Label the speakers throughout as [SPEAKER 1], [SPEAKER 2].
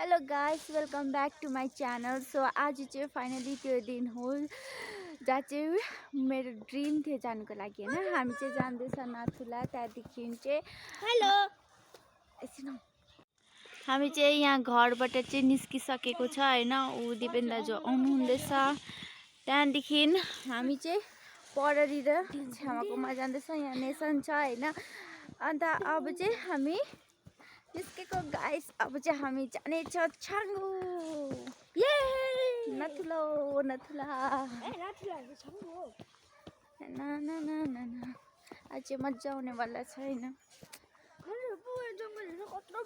[SPEAKER 1] Hello guys, welcome back to my channel. So आज चाहिँ finally त्यो दिन हो जहाँ चाहिँ मेरो ड्रिम थियो जानुको लागि होइन। हामी चाहिँ जाँदैछ नाथुला। त्यहाँदेखि चाहिँ हेलो हामी चाहिँ यहाँ घरबाट चाहिँ निस्किसकेको छ होइन। ऊ दिपेन दाजु आउनु हुँदैछ। त्यहाँदेखि हामी चाहिँ परतिर छेमाकोमा जाँदैछ। यहाँ नेसन छ होइन। अन्त अब चाहिँ हामी निस्केको गाइस। अब चाहिँ हामी जाने छ छाङ्गु। ये नथुला नथुला ना ना ना ना ना। आज चाहिँ मजा आउनेवाला छ होइन।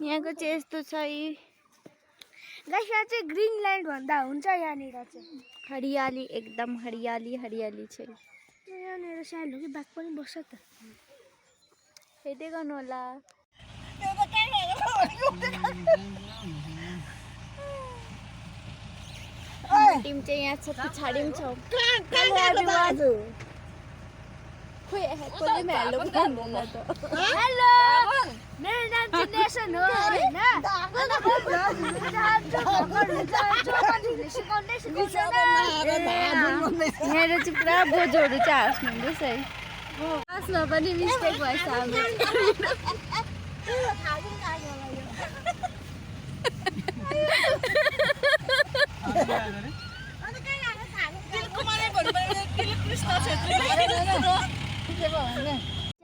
[SPEAKER 1] यहाँको चाहिँ यस्तो छ
[SPEAKER 2] गाइस, यहाँ चाहिँ ग्रिनल्यान्ड भन्दा हुन्छ। यहाँनिर चाहिँ
[SPEAKER 1] हरियाली, एकदम हरियाली हरियाली छ।
[SPEAKER 2] यहाँनिर साइलो कि बाघ पनि बस्छ त।
[SPEAKER 1] हेर्दै गर्नु होला। टिम चाहिँ यहाँ छ, पछाडि पनि छ। खोइ कसले पनि हेलो भन्दैन त।
[SPEAKER 2] हेलो, मेरो नाम चाहिँ नेसन हो हैन।
[SPEAKER 1] यहाँ चाहिँ पुरा बोजूहरू चाहिँ हाँस्नुहुँदैछ है। हाँस्न पनि मिस्टेक भएछ हाम्रो।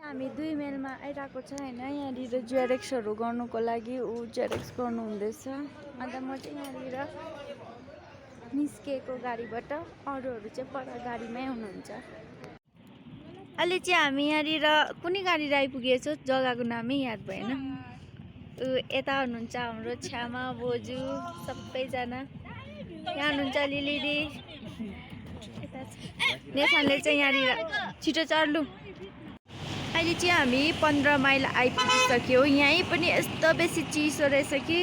[SPEAKER 1] हामी 2 माइलमा आइरहेको छ होइन। यहाँनिर जेरेक्सहरू गर्नुको लागि ऊ जेरेक्स गर्नु हुँदैछ। अन्त म चाहिँ यहाँनिर निस्केको गाडीबाट, अरूहरू चाहिँ पर गाडीमै हुनुहुन्छ। अहिले चाहिँ हामी यहाँनिर कुनै गाडी आइपुगेको छ, जग्गाको नामै याद भएन। ऊ यता हुनुहुन्छ हाम्रो छ्यामा बोजू सबैजना। यहाँ हुनुहुन्छ लिलिदी। नेसनले चाहिँ यहाँनिर छिटो चढ्लु। अहिले चाहिँ हामी 15 माइल आइपुगिसक्यौँ। यहीँ पनि यस्तो बेसी चिसो रहेछ कि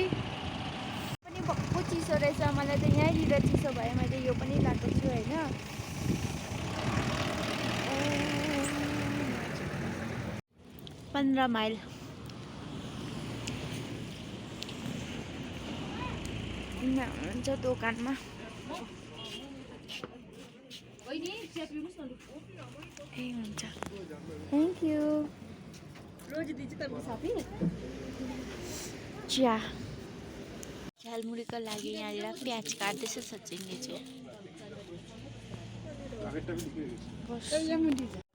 [SPEAKER 1] पनि भक्कु चिसो रहेछ। मलाई त यहीँनिर चिसो भयो, मैले यो पनि लगाएको छु होइन। 15 माइल हुनुहुन्छ दोकानमा। ए हुन्छ, थ्याङ्क यू। चिया झालमुरीको लागि यहाँनिर प्याज काट्दैछ सचिनले चाहिँ।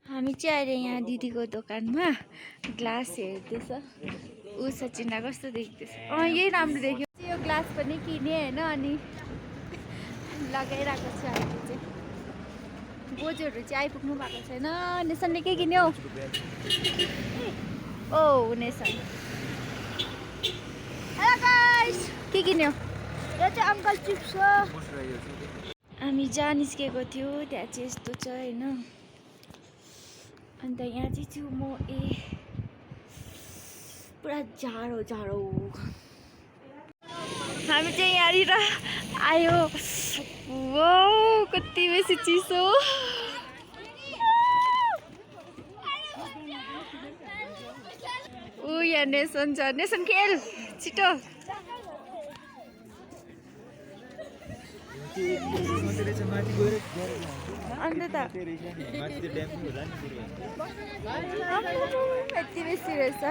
[SPEAKER 1] हामी चाहिँ अहिले यहाँ दिदीको दोकानमा ग्लास हेर्दैछ। ऊ सचिनलाई कस्तो देख्दैछ? यही राम्रो देख्यो। यो ग्लास पनि किने होइन, अनि लगाइरहेको छु अहिले चाहिँ। बोजूहरू चाहिँ आइपुग्नु भएको छैन। नेसनले के किन्यो? ओ नेसन,
[SPEAKER 2] हेलो गाइस,
[SPEAKER 1] के किन्यो?
[SPEAKER 2] यो चाहिँ अङ्कल चिप्स हो।
[SPEAKER 1] हामी जहाँ निस्केको थियो त्यहाँ चाहिँ यस्तो छ होइन। अन्त यहाँ चाहिँ छु म। पुरा जाडो जाडो। हामी चाहिँ यहाँनिर आयो। वो कति बेसी चिसो। ऊ यहाँ नेसन छ। नेसन खेल छिटो। अन्त त यति बेसी रहेछ।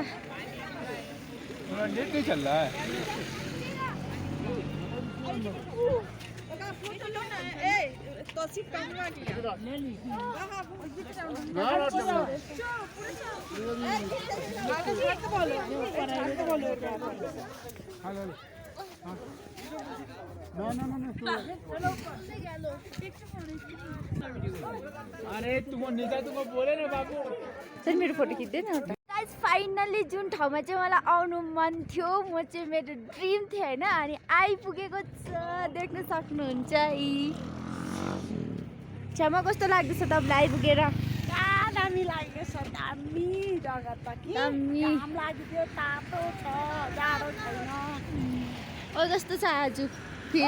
[SPEAKER 3] अरे तुम निजा तुम बोले ना बाबू।
[SPEAKER 1] सर मेरो फोटो खिच्दैन त। गाइस, फाइनली जुन ठाउँमा चाहिँ मलाई आउनु मन थियो, म चाहिँ मेरो ड्रिम थियो होइन, अनि आइपुगेको छ। देख्न सक्नुहुन्छ यी छ्यामा। कस्तो लाग्दैछ तपाईँलाई आइपुगेर?
[SPEAKER 2] दामी लाग्दैछ, दामी जग्गा त कि
[SPEAKER 1] दामी
[SPEAKER 2] लाग्यो। तातो छ, जाडो छैन।
[SPEAKER 1] ओ जस्तो छ आज फिल।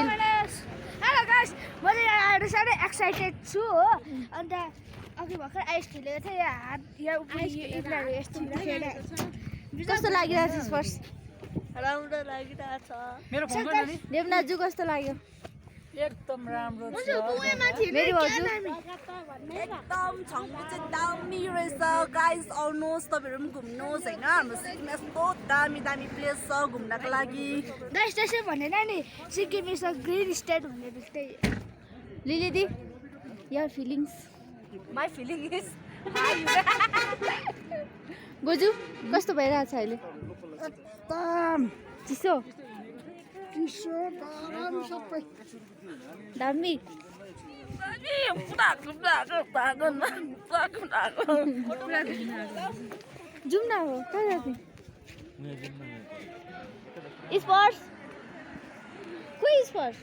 [SPEAKER 2] हेलो गाइस, म चाहिँ यहाँ आएर साह्रै एक्साइटेड छु हो। अन्त अघि भर्खर आइस खेलेको थिएँ। यहाँ हात यहाँ यस्तो
[SPEAKER 1] कस्तो लागिरहेको छ फर्स्ट?
[SPEAKER 2] राम्रो लागिरहेछ
[SPEAKER 3] मेरो फोन गर्नु नि
[SPEAKER 1] देवनाजु कस्तो लाग्यो
[SPEAKER 3] एकदम राम्रो छ
[SPEAKER 1] मेरी भाउजू
[SPEAKER 4] एकदम छङ्गु चाहिँ दामी रहेछ गाइस आउनुहोस् तपाईँहरू पनि घुम्नुहोस् होइन हाम्रो सिक्किम यस्तो दामी दामी प्लेस छ घुम्नको लागि
[SPEAKER 2] गाइस त्यसै भनेर नि Sikkim is a green state भन्ने जस्तै
[SPEAKER 1] लिली your feelings
[SPEAKER 4] my feeling is
[SPEAKER 1] गोजु कस्तो भइरहेछ अहिले
[SPEAKER 2] एकदम
[SPEAKER 1] चिसो
[SPEAKER 2] चिसो गरम सबै
[SPEAKER 1] दामी जाउँ न हो कहाँ जाने स्पर्श कोही स्पर्श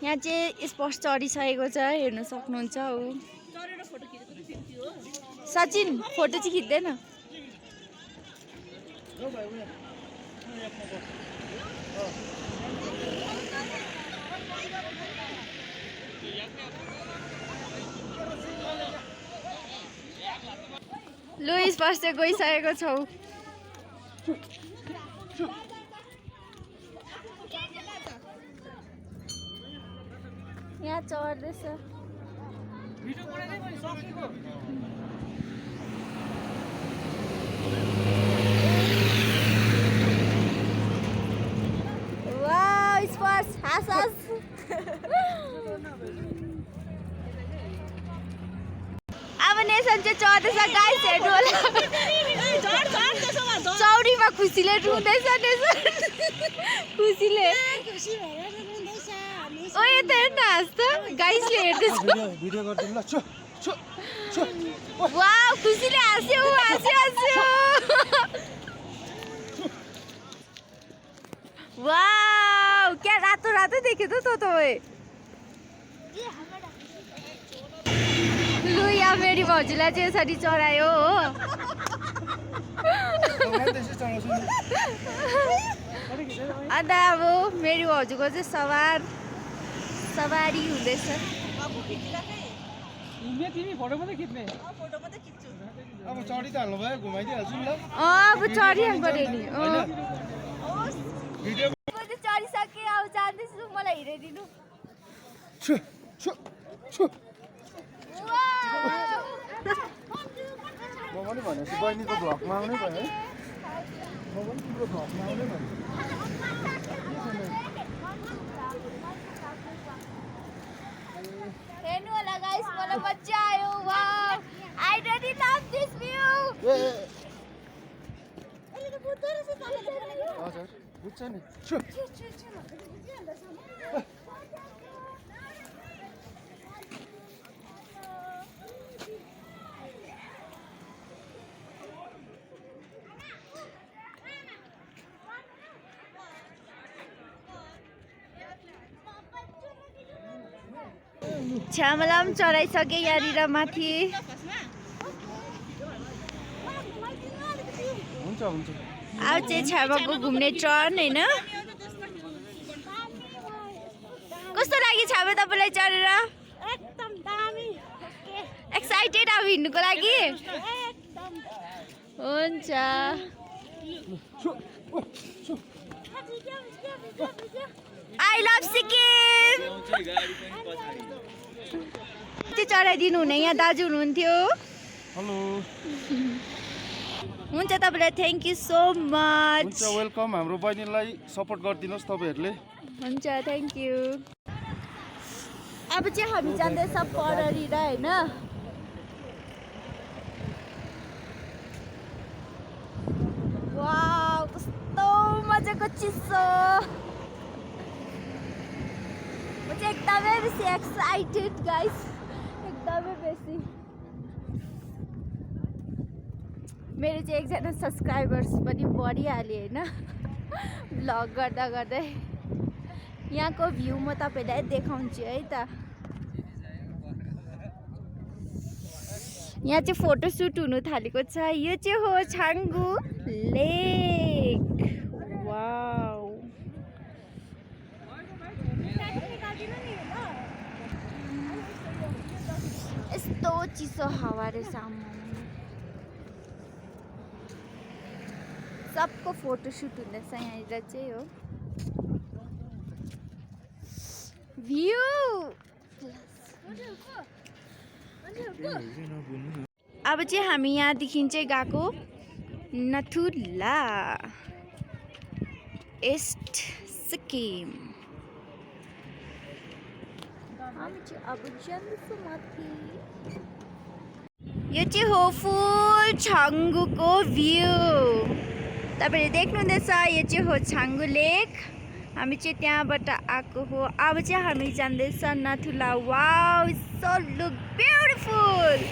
[SPEAKER 1] यहाँ चाहिँ स्पर्श चढिसकेको छ हेर्नु सक्नुहुन्छ ऊ सचिन फोटो चाहिँ खिच्दैन लु स्पर्श चाहिँ गइसकेको छौ यहाँ चढ्दैछ वाउ स्पर्श हाँस हाँस अब नेसन चाहिँ चढ्दैछ गाइस हेर्नु होला चौरीमा खुसीले रुँदैछ नेसन खुसीले ओ यो त हेर्न हाँस त गाइसले हेर्दैछ
[SPEAKER 3] भिडियो गर्दिनु ल छु छु छु
[SPEAKER 1] वाउ खुसीले हाँस्यो हाँस्यो हाँस्यो वाउ क्या रातो रातो देख्यो त तपाईँ लु यहाँ मेरी भाउजूलाई चाहिँ यसरी चढायो हो अन्त अब मेरी भाउजूको चाहिँ सवारी हुँदैछ
[SPEAKER 3] तिमी फोटो मात्रै खिच्ने अब चढी त हाल्नु भयो घुमाइदिइहाल्छु नि ल
[SPEAKER 1] अब चढिहाल्नु पऱ्यो नि
[SPEAKER 3] भिडियो
[SPEAKER 1] चढिसकेँ अब जाँदैछु मलाई हिँडाइदिनु
[SPEAKER 3] छु छु छु म पनि भनेपछि बहिनीको भ्लगमा आउनै भयो है म पनि तिम्रो भ्लगमा आउनै भयो
[SPEAKER 1] हेर्नु होला गाइस मलाई मजा आयो wow I really love this view
[SPEAKER 3] हजुर बुझ्छ नि छु
[SPEAKER 1] छ्यामला पनि चढाइसकेँ यहाँनिर माथि
[SPEAKER 3] हुन्छ हुन्छ
[SPEAKER 1] अब चाहिँ छ्यामाको घुम्ने टर्न होइन कस्तो लाग्यो छ्यामा तपाईँलाई चढेर
[SPEAKER 2] एकदम दामी
[SPEAKER 1] एक्साइटेड अब हिँड्नुको लागि हुन्छ आई लभ सिक्किम चाहिँ चढाइदिनु हुने यहाँ दाजु हुनुहुन्थ्यो
[SPEAKER 3] हेलो
[SPEAKER 1] हुन्छ तपाईँलाई थ्याङ्क यू सो मच
[SPEAKER 3] हुन्छ वेलकम हाम्रो बहिनीलाई सपोर्ट गरिदिनुहोस् तपाईँहरूले
[SPEAKER 1] हुन्छ थ्याङ्क यू अब चाहिँ हामी जाँदैछ पररिर होइन वाउ कस्तो मजाको चिसो म चाहिँ एकदमै बेसी एक्साइटेड गाइस एकदमै बेसी मेरो चाहिँ एकजना सब्सक्राइबर्स पनि बढिहाल्यो होइन भ्लग गर्दा गर्दै यहाँको भ्यू म तपाईँलाई देखाउँछु है त यहाँ चाहिँ फोटोसुट हुनु थालेको छ यो चाहिँ हो छाङ्गु लेक वाउ यस्तो चिसो हावा रहेछ सबको फोटोसुट हुँदैछ यहाँनिर चाहिँ हो भ्यू अब चाहिँ हामी यहाँदेखि चाहिँ गएको नथुला ईस्ट सिक्किम हामी चाहिँ अब जाँदैछौँ माथि यो चाहिँ हो फुल छाङ्गुको भ्यू तपाईले देख्नुहुँदैछ यो चाहिँ हो छाङ्गु लेक हामी चाहिँ त्यहाँबाट आएको हो अब चाहिँ हामी जाँदैछ नथुला वाउ सो लुक ब्युटिफुल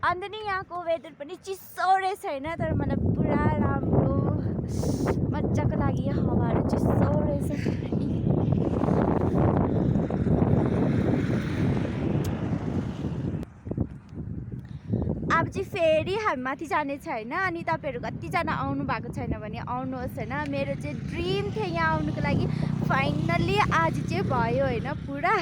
[SPEAKER 1] अन्त नि यहाँको वेदर पनि चिसो रहेछ होइन तर मलाई पुरा राम्रो मजाको लागि हावाहरू चिसो रहेछ अब चाहिँ फेरि हामी माथि जानेछ होइन अनि तपाईँहरू कतिजना आउनु भएको छैन भने आउनुहोस् होइन मेरो चाहिँ ड्रिम थियो यहाँ आउनुको लागि फाइनल्ली आज चाहिँ भयो होइन पुरा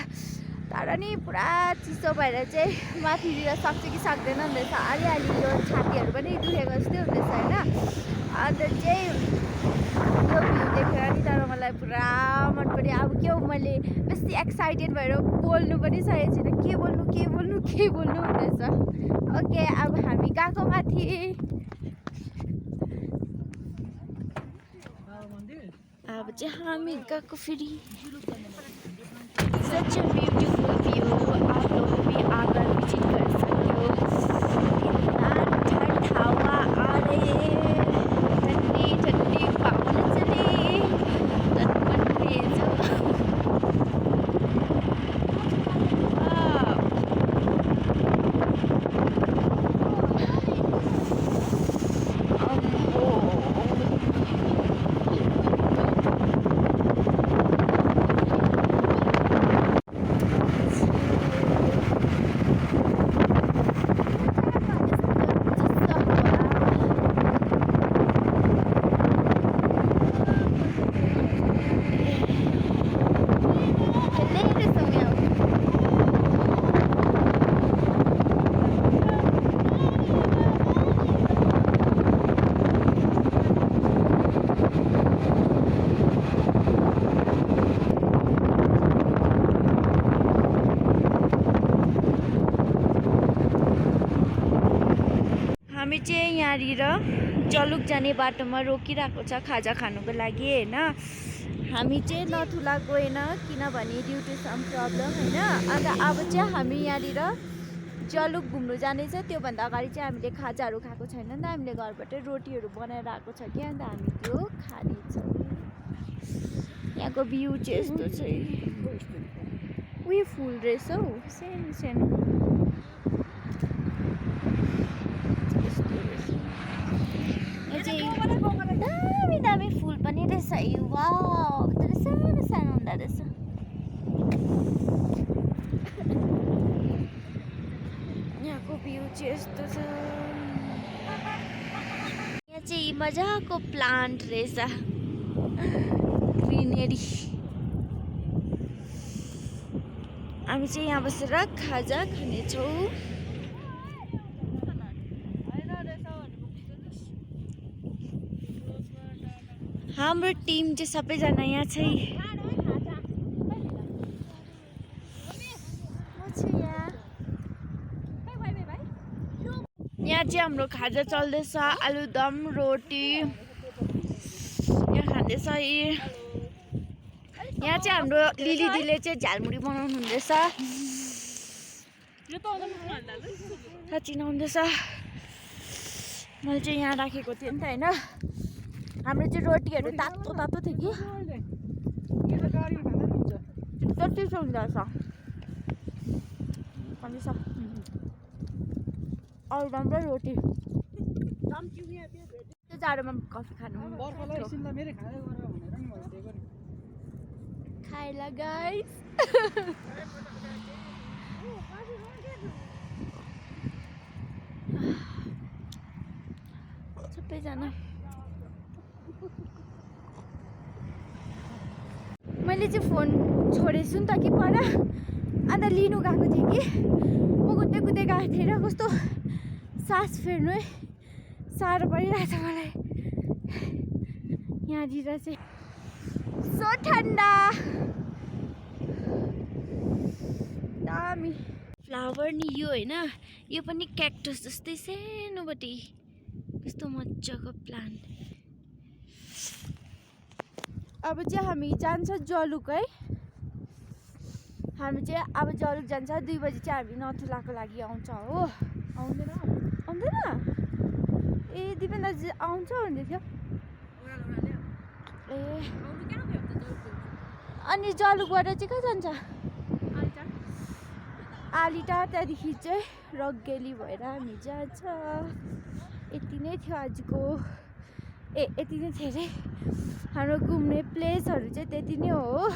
[SPEAKER 1] तर नि पुरा चिसो भएर चाहिँ माथितिर सक्छ कि सक्दैन हुँदैछ अलिअलि यो छातीहरू पनि दुखेको जस्तै हुँदैछ होइन अन्त चाहिँ यो भ्यू देखेर नि तर मलाई पुरा मन पर्यो अब के हो मैले बेसी एक्साइटेड भएर बोल्नु पनि सकेको छैन के बोल्नु हुँदैछ ओके अब हामी गएको माथि अब चाहिँ हामी गएको फेरि सच अ ब्यूटीफुल व्यू आप लोग भी आकर विजिट कर सकते हो ठंड हवा आ रही है ठंडी पवन चले तन तेज हामी चाहिँ यहाँनिर जलुक जाने बाटोमा रोकिरहेको छ खाजा खानुको लागि होइन हामी चाहिँ नथुला गएन किनभने ड्यु टु सम प्रब्लम होइन अन्त अब चाहिँ हामी यहाँनिर जलुक घुम्नु जानेछ त्योभन्दा अगाडि चाहिँ हामीले खाजाहरू खाएको छैन नि त हामीले घरबाटै रोटीहरू बनाएर आएको छ कि अन्त हामी त्यो खानेछौँ यहाँको भ्यू चाहिँ यस्तो चाहिँ उयो फुल रहेछ हौ सानो सानो दामी दामी फुल पनि रहेछ वाउ तर सानो सानो हुँदो रहेछ यहाँको भ्यू चाहिँ यस्तो छ यहाँ चाहिँ मजाको प्लान्ट रहेछ ग्रिनेरी हामी चाहिँ यहाँ बसेर खाजा खानेछौँ हाम्रो टिम चाहिँ सबैजना यहाँ चाहिँ यहाँ चाहिँ हाम्रो खाजा चल्दैछ आलुदम रोटी यहाँ खाँदैछ यहाँ चाहिँ हाम्रो लिली दिदीले चाहिँ झालमुरी बनाउनु हुँदैछ साँच्ची नहुँदैछ मैले चाहिँ यहाँ राखेको थिएँ नि त होइन हाम्रो चाहिँ रोटीहरू तातो तातो थियो कि कति सुन्दर छ आलुदम र रोटी त्यो जाडोमा कफी खानु खाइला गाइस सबैजना मैले चाहिँ फोन छोडेछु नि त कि पर अन्त लिनु गएको थिएँ कि कुद्दै कुद्दै गएको थिएँ र कस्तो सास फेर्नु साह्रो परिरहेछ मलाई यहाँनिर चाहिँ सो ठन्डा दामी फ्लावर नि यो होइन यो पनि क्याक्टस जस्तै सानोबटै कस्तो मजाको प्लान्ट अब चाहिँ हामी जान्छ जलुक है हामी चाहिँ अब जलुक जान्छ 2 बजी चाहिँ हामी नथुलाको लागि आउँछ हो आउँदैन ए दिपेन दाजु आउँछ भन्दै थियो ए अनि जलुकबाट चाहिँ कहाँ जान्छ आलिटार त्यहाँदेखि चाहिँ रगेली भएर हामी जान्छ यति नै थियो आजको यति नै थियो अरे हाम्रो घुम्ने प्लेसहरू चाहिँ त्यति नै हो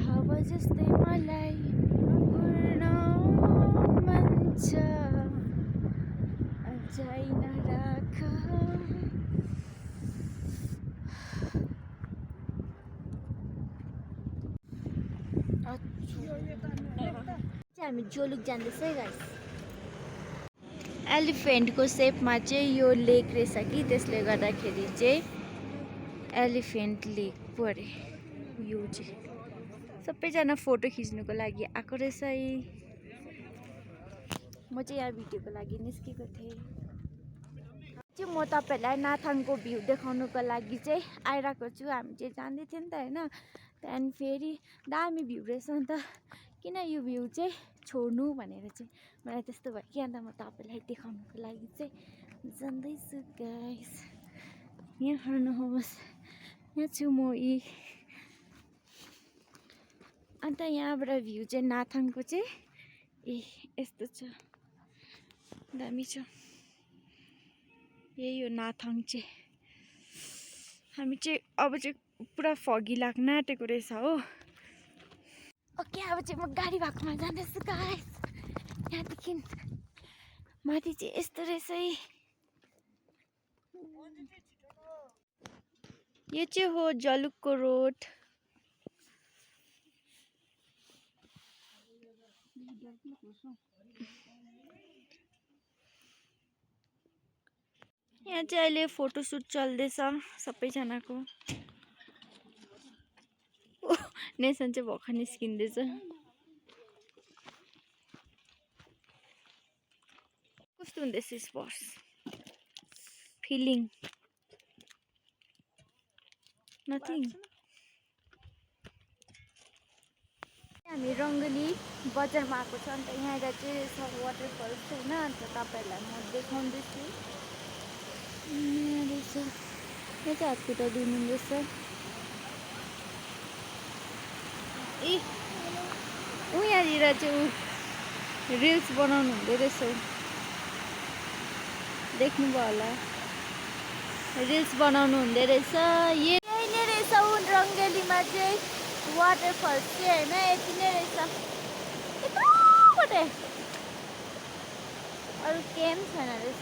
[SPEAKER 1] हावा जस्तै मलाई उड्न मन छ अझै नराख हामी जोलुक जाँदैछ है गाइस एलिफेन्टको सेपमा चाहिँ यो लेक रहेछ कि त्यसले गर्दाखेरि चाहिँ एलिफेन्ट लेक पो अरे यो चाहिँ सबैजना फोटो खिच्नुको लागि आएको रहेछ है म चाहिँ यहाँ भिडियोको लागि निस्केको थिएँ चाहिँ म तपाईँहरूलाई नाथाङको भ्यू देखाउनुको लागि चाहिँ आइरहेको छु हामी चाहिँ जाँदै थियौँ नि त होइन त्यहाँदेखि फेरि दामी भ्यू रहेछ अन्त किन यो भ्यू चाहिँ छोड्नु भनेर चाहिँ मलाई त्यस्तो भयो कि अन्त म तपाईँलाई देखाउनुको लागि चाहिँ जाँदैछु गाइस यहाँ हेर्नुहोस् यहाँ छु म अन्त यहाँबाट भ्यू चाहिँ नाथाङको चाहिँ यस्तो छ दामी छ यही हो नाथाङ चाहिँ हामी चाहिँ अब चाहिँ पुरा फगी लाग्न आँटेको रहेछ हो ओके अब चाहिँ म गाडी भएकोमा जाँदैछु गाइस यहाँदेखि माथि चाहिँ यस्तो रहेछ है यो चाहिँ हो जलुकको रोड यहाँ चाहिँ अहिले फोटोसुट चल्दैछ सबैजनाको नेसन चाहिँ भर्खर निस्किँदैछ कस्तो हुँदैछ स्पर्श फिलिङ नथिङ हामी रङ्गली बजारमा आएको छ अन्त यहाँनिर चाहिँ वाटरफल्स होइन अन्त तपाईँहरूलाई म देखाउँदैछु यहाँ रहेछ यहाँ चाहिँ हातखुट्टा धुनु रहेछ ए ऊ यहाँनिर चाहिँ रिल्स बनाउनु हुँदै रहेछ देख्नुभयो होला रिल्स बनाउनु हुँदै रहेछ यही नै रहेछ ऊ रङ्गेलीमा चाहिँ वाटरफल्स चाहिँ होइन यति नै रहेछ यतापट्टि अरू केही पनि छैन रहेछ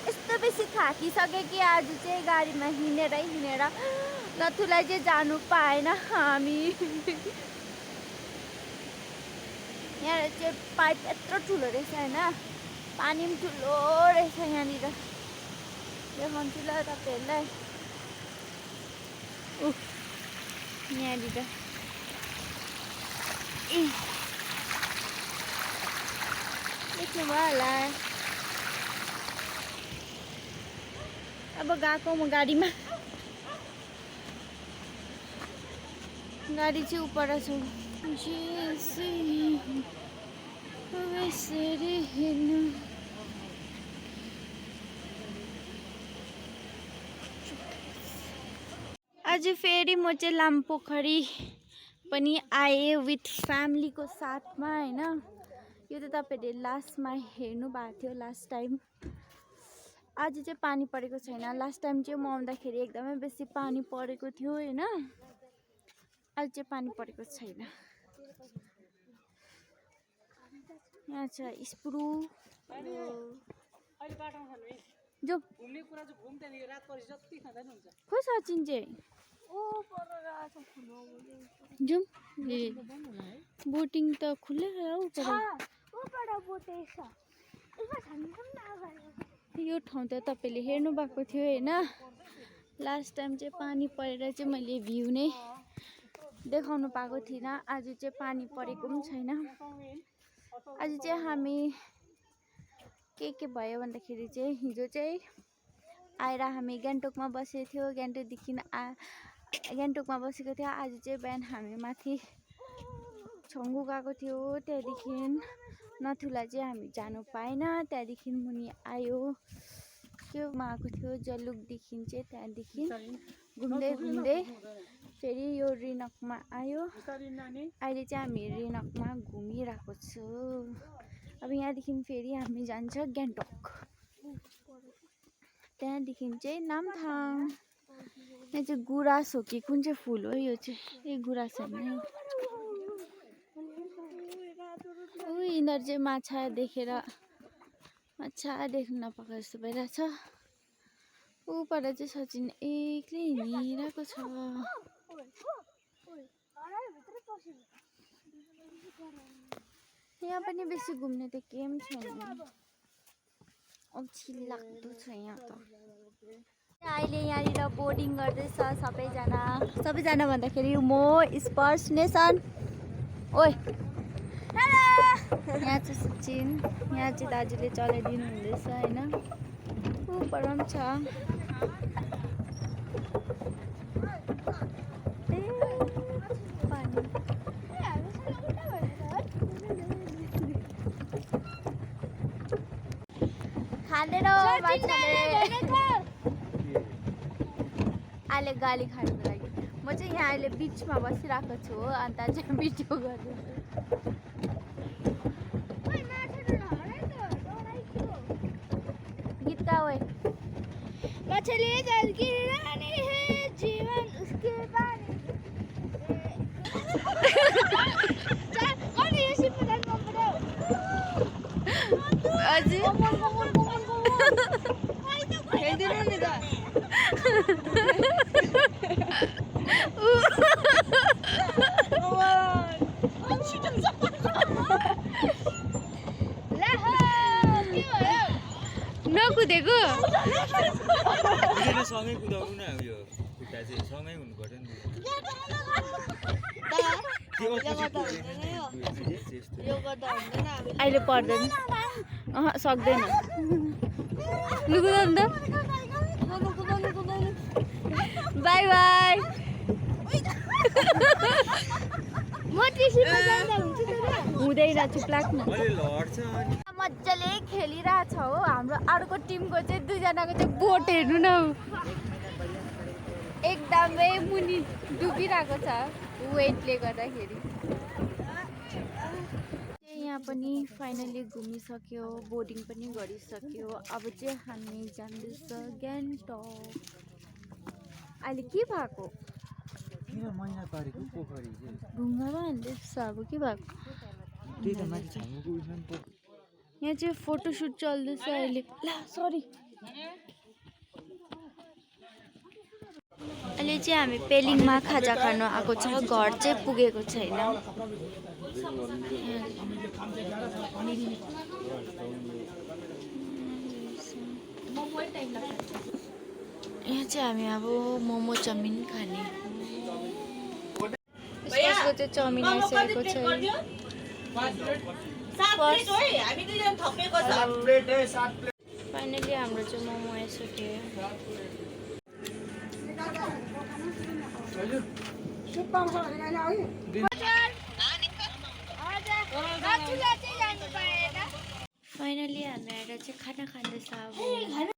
[SPEAKER 1] यस्तो बेसी थाकिसक्यो कि आज चाहिँ गाडीमा हिँडेर नथुलाई चाहिँ जानु पाएन हामी यहाँ चाहिँ पाइप यत्रो ठुलो रहेछ होइन पानी पनि ठुलो रहेछ यहाँनिर देखाउँछु ल तपाईँहरूलाई यहाँनिर देख्नुभयो होला अब गएको म गाडीमा गाडी चाहिँ उपर छु आज फेरि म चाहिँ लामपोखरी पनि आएँ विथ फ्यामिलीको साथमा होइन यो त तपाईँहरूले लास्टमा हेर्नु भएको थियो लास्ट टाइम आज चाहिँ पानी परेको छैन लास्ट टाइम चाहिँ म आउँदाखेरि एकदमै बेसी पानी परेको थियो होइन आज चाहिँ पानी परेको छैन यहाँ छ स्प्रू जो
[SPEAKER 3] घुम्ने कुरा चाहिँ घुम त्यहाँनिर रात परेपछि जति खाँदा नि हुन्छ
[SPEAKER 1] खै सचिन चाहिँ जाउँ बोटिङ त खुल्लै हो पर यो ठाउँ त तपाईँले हेर्नु भएको थियो होइन लास्ट टाइम चाहिँ पानी परेर चाहिँ मैले भ्यू नै देखाउनु पाएको थिइनँ आज चाहिँ पानी परेको पनि छैन आज चाहिँ हामी के भयो भन्दाखेरि चाहिँ हिजो चाहिँ आएर हामी गान्तोकमा बसेको थियो गान्तोकमा बसेको थियो आज चाहिँ बिहान हामी माथि छङ्गु गएको थियो त्यहाँदेखि नथुला चाहिँ हामी जानु पाएन त्यहाँदेखि मुनि आयो केमा आएको थियो जलुकदेखि चाहिँ त्यहाँदेखि घुम्दै फेरि यो रिनकमा आयो अहिले चाहिँ हामी रिनकमा घुमिरहेको छौँ अब यहाँदेखि फेरि हामी जान्छ गान्तोक त्यहाँदेखि चाहिँ नामथाङ यहाँ चाहिँ गुराँस हो कि कुन चाहिँ फुल हो यो चाहिँ ए गुराँस होइन यिनीहरू चाहिँ माछा देख्न नपाएको जस्तो भइरहेछ ऊपर चाहिँ सचिन एक्लै हिँडिरहेको छ यहाँ पनि बेसी घुम्ने त केही पनि छैन अल्छी लाग्दो छ यहाँ त अहिले यहाँनिर बोर्डिङ गर्दैछ सबैजना भन्दाखेरि म स्पर्श नेसन ओइ यहाँ चाहिँ सचिन यहाँ चाहिँ दाजुले चलाइदिनु हुँदैछ होइन ऊपर पनि छ खाँदैन अहिले गाली खानुको लागि म चाहिँ यहाँ अहिले बिचमा बसिरहेको छु अन्त चाहिँ भिडियो गर्दैछु गीत का ओए
[SPEAKER 2] मछली जल की रानी है जीवन उसके पानी कौन ये सिर्फ बदन को बताओ
[SPEAKER 1] अजी
[SPEAKER 2] हेर्दिनु नि त
[SPEAKER 1] नकुदेको
[SPEAKER 5] सँगै कुदाउनु न यो खुट्टा चाहिँ सँगै हुनु पर्यो नि
[SPEAKER 1] अहिले पर्दैन सक्दैन लुकुदा नि त बाई बाई
[SPEAKER 2] म त्यसैमा जाँदा हुन्छ त
[SPEAKER 1] हुँदैन चुप लाग्नु
[SPEAKER 5] अलि लड्छ अनि
[SPEAKER 1] मजाले खेलिरहेछ हो हाम्रो अर्को टिमको चाहिँ दुईजनाको चाहिँ बोट हेर्नु न एकदमै मुनि डुबिरहेको छ वेटले गर्दाखेरि यहाँ पनि फाइनली घुमिसक्यो बोर्डिङ पनि गरिसक्यो अब चाहिँ हामी जाँदैछ गान्तोक अहिले के भएको
[SPEAKER 5] किन मैला पारेको पोखरी चाहिँ
[SPEAKER 1] ढुङ्गामा हाल्दैछ अब के भएको
[SPEAKER 5] त्यही त माथि छाङ्गुको उइसमा पनि
[SPEAKER 1] यहाँ चाहिँ फोटोसुट चल्दैछ अहिले ला सरी अहिले चाहिँ हामी पेलिङमा खाजा खानु आएको छ घर चाहिँ पुगेको छैन यहाँ चाहिँ हामी अब मोमो चाउमिन खाने यसको चाहिँ चाउमिन आइसकेको छ फाइनली हाम्रो चाहिँ मोमो आइसक्यो फाइनली हामी आएर चाहिँ खाना खाँदैछ अब